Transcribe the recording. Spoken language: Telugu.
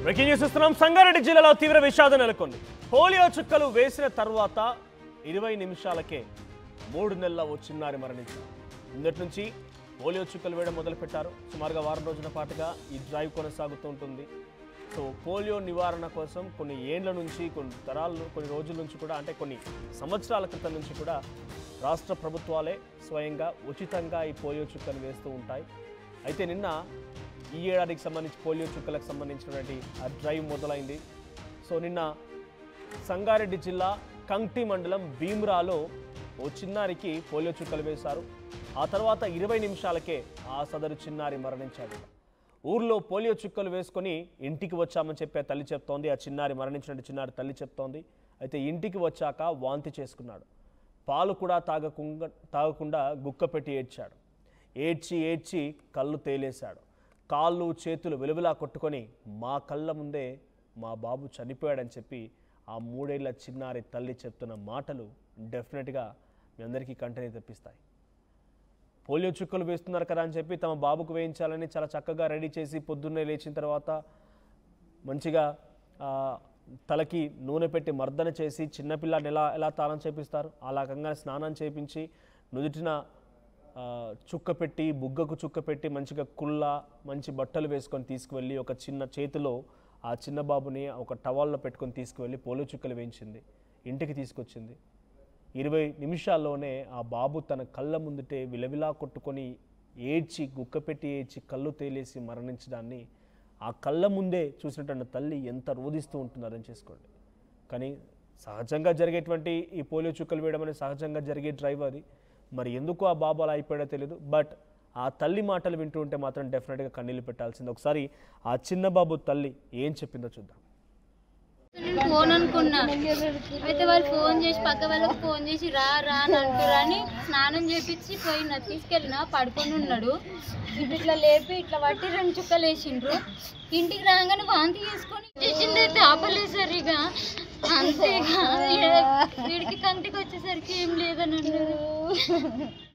బ్రేకింగ్ న్యూస్ ఇస్తున్నాం. సంగారెడ్డి జిల్లాలో తీవ్ర విషాదం నెలకొంది. పోలియో చుక్కలు వేసిన తర్వాత 20 నిమిషాలకే 3 నెలల ఓ చిన్నారి మరణించారు. నిన్నటి నుంచి పోలియో చుక్కలు వేయడం మొదలుపెట్టారు. సుమారుగా వారం రోజుల పాటుగా ఈ డ్రైవ్ కొనసాగుతూ ఉంటుంది. సో పోలియో నివారణ కోసం కొన్ని ఏండ్ల నుంచి, కొన్ని రోజుల నుంచి కూడా, అంటే కొన్ని సంవత్సరాల క్రితం నుంచి కూడా రాష్ట్ర ప్రభుత్వాలే స్వయంగా ఉచితంగా ఈ పోలియో చుక్కలు వేస్తూ ఉంటాయి. అయితే నిన్న ఈ ఏడాదికి సంబంధించి పోలియో చుక్కలకు సంబంధించినటువంటి ఆ డ్రైవ్ మొదలైంది. సో నిన్న సంగారెడ్డి జిల్లా కంక్టి మండలం భీమ్రాలో ఓ చిన్నారికి పోలియో చుక్కలు వేశారు. ఆ తర్వాత 20 నిమిషాలకే ఆ సదరు చిన్నారి మరణించాడు. ఊర్లో పోలియో చుక్కలు వేసుకొని ఇంటికి వచ్చామని చెప్పే తల్లి చెప్తోంది. ఆ చిన్నారి మరణించిన చిన్నారి తల్లి చెప్తోంది. అయితే ఇంటికి వచ్చాక వాంతి చేసుకున్నాడు. పాలు కూడా తాగకుండా గుక్క పెట్టి ఏడ్చాడు. ఏడ్చి కళ్ళు తేలేశాడు. కాళ్ళు చేతులు వెలువలా కొట్టుకొని మా కళ్ళ ముందే మా బాబు చనిపోయాడని చెప్పి ఆ 3 ఏళ్ల చిన్నారి తల్లి చెప్తున్న మాటలు డెఫినెట్గా మీ అందరికీ కంటని తెప్పిస్తాయి. పోలియో చుక్కలు వేస్తున్నారు కదా అని చెప్పి తమ బాబుకు వేయించాలని చాలా చక్కగా రెడీ చేసి పొద్దున్నే లేచిన తర్వాత మంచిగా తలకి నూనె పెట్టి మర్దన చేసి చిన్నపిల్లాడిని ఎలా తాళం చేపిస్తారు ఆ రకంగా స్నానం చేయించి నుదుటిన చుక్క పెట్టి బుగ్గకు చుక్క పెట్టి మంచిగా మంచి బట్టలు వేసుకొని తీసుకువెళ్ళి ఒక చిన్న చేతిలో ఆ చిన్న బాబుని ఒక టవాల్లో పెట్టుకొని తీసుకువెళ్ళి పోలియో చుక్కలు వేయించింది. ఇంటికి తీసుకొచ్చింది. 20 నిమిషాల్లోనే ఆ బాబు తన కళ్ళ ముందుటే విలవిలా కొట్టుకొని గుక్క పెట్టి ఏడ్చి కళ్ళు తేలేసి మరణించడాన్ని ఆ కళ్ళ ముందే చూసినటువంటి తల్లి ఎంత రోధిస్తూ ఉంటున్నారని చేసుకోండి. కానీ సహజంగా జరిగేటువంటి ఈ పోలియో చుక్కలు వేయడం అనేది సహజంగా జరిగే డ్రైవ్ అది. మరి ఎందుకు ఆ బాబు అలా అయిపోయాడో తెలియదు. బట్ ఆ తల్లి మాటలు వింటూ ఉంటే మాత్రం డెఫినెట్గా కన్నీళ్ళు పెట్టాల్సింది. ఒకసారి ఆ చిన్న బాబు తల్లి ఏం చెప్పిందో చూద్దాం. నేను ఫోన్ అనుకున్నా, అయితే వాళ్ళు ఫోన్ చేసి పక్క వాళ్ళకి ఫోన్ చేసి రా అని అంటురని స్నానం చేపించి పోయిన తీసుకెళ్ళిన పడుకొని ఉన్నాడు. ఇట్లా లేపి ఇట్లా పట్టి 2 చుక్కలు వేసిండ్రు. ఇంటికి రాగానే వాంతి చేసుకొని చేసింది. అయితే ఆపలేసారు. ఇక అంతేగా వీడికి కంటికి వచ్చేసరికి ఏం లేదని అన్నారు.